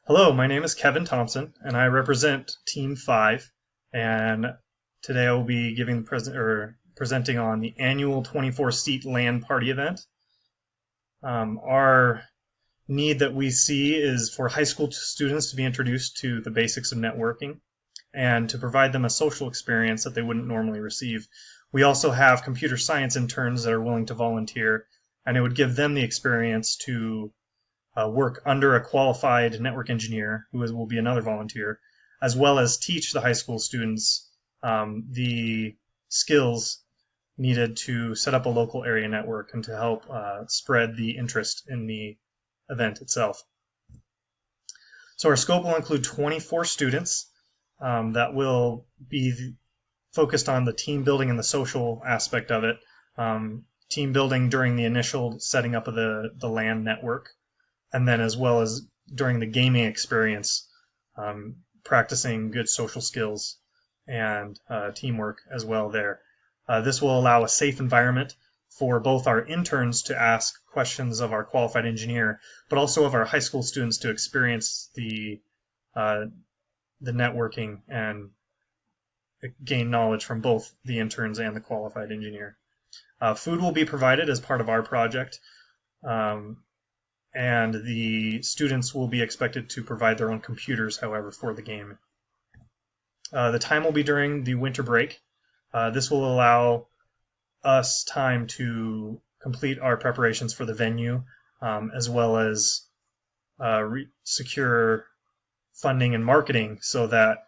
Hello, my name is Kevin Thompson, and I represent Team 5. And today I will be presenting on the annual 24-seat LAN party event. Our need that we see is for high school students to be introduced to the basics of networking and to provide them a social experience that they wouldn't normally receive. We also have computer science interns that are willing to volunteer, and it would give them the experience to work under a qualified network engineer, who will be another volunteer, as well as teach the high school students the skills needed to set up a local area network and to help spread the interest in the event itself. So our scope will include 24 students that will be focused on the team building and the social aspect of it. Team building during the initial setting up of the LAN network, and then as well as during the gaming experience, practicing good social skills and teamwork as well there. This will allow a safe environment for both our interns to ask questions of our qualified engineer, but also of our high school students to experience the networking and gain knowledge from both the interns and the qualified engineer. Food will be provided as part of our project. And the students will be expected to provide their own computers, however, for the game. The time will be during the winter break. This will allow us time to complete our preparations for the venue, as well as secure funding and marketing so that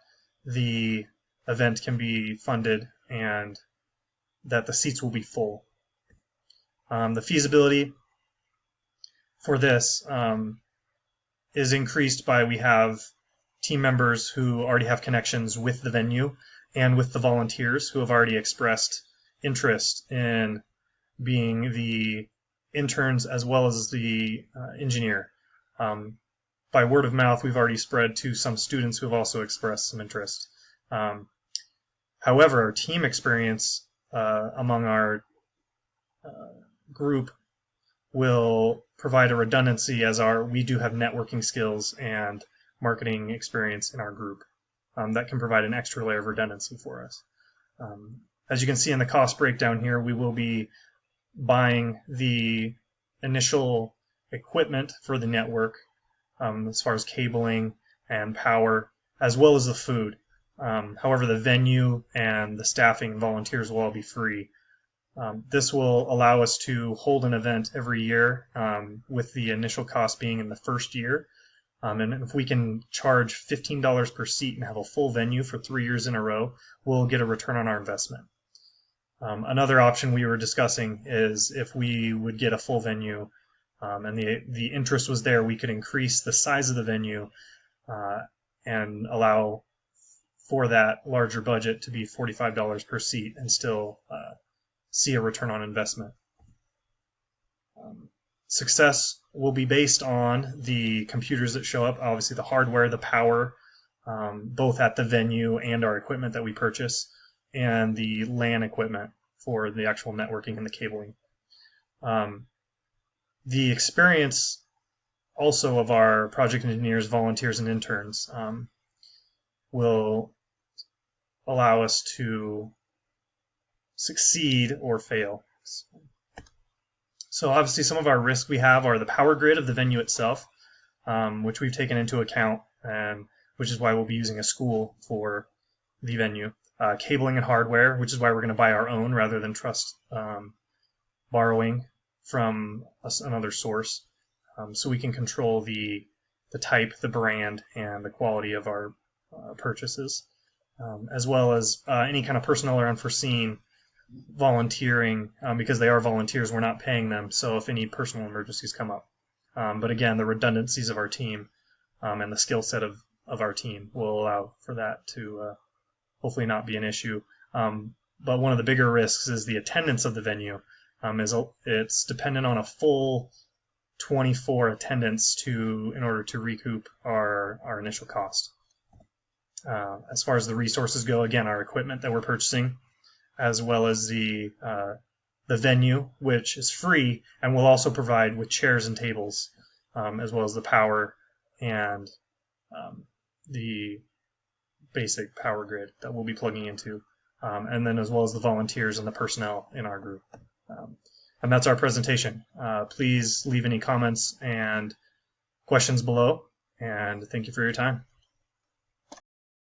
the event can be funded and that the seats will be full. The feasibility for this is increased by we have team members who already have connections with the venue and with the volunteers who have already expressed interest in being the interns as well as the engineer. By word of mouth, we've already spread to some students who have also expressed some interest. However, our team experience among our group will provide a redundancy as we do have networking skills and marketing experience in our group. That can provide an extra layer of redundancy for us. As you can see in the cost breakdown here, we will be buying the initial equipment for the network as far as cabling and power, as well as the food. However, the venue and the staffing and volunteers will all be free. This will allow us to hold an event every year, with the initial cost being in the first year. And if we can charge $15 per seat and have a full venue for 3 years in a row, we'll get a return on our investment. Another option we were discussing is if we would get a full venue and the interest was there, we could increase the size of the venue and allow for that larger budget to be $45 per seat and still see a return on investment. Success will be based on the computers that show up, obviously the hardware, the power, both at the venue and our equipment that we purchase, and the LAN equipment for the actual networking and the cabling. The experience also of our project engineers, volunteers, and interns will allow us to succeed or fail. So obviously some of our risks we have are the power grid of the venue itself, which we've taken into account, and which is why we'll be using a school for the venue. Cabling and hardware, which is why we're going to buy our own rather than trust borrowing from another source, so we can control the type, the brand, and the quality of our purchases, as well as any kind of personnel or unforeseen volunteering, because they are volunteers, we're not paying them, so if any personal emergencies come up. But again, the redundancies of our team and the skill set of our team will allow for that to hopefully not be an issue. But one of the bigger risks is the attendance of the venue. It's dependent on a full 24 attendance in order to recoup our initial cost. As far as the resources go, again, our equipment that we're purchasing, as well as the venue, which is free and will also provide with chairs and tables, as well as the power and the basic power grid that we'll be plugging into, and then as well as the volunteers and the personnel in our group. And that's our presentation. Please leave any comments and questions below, and thank you for your time.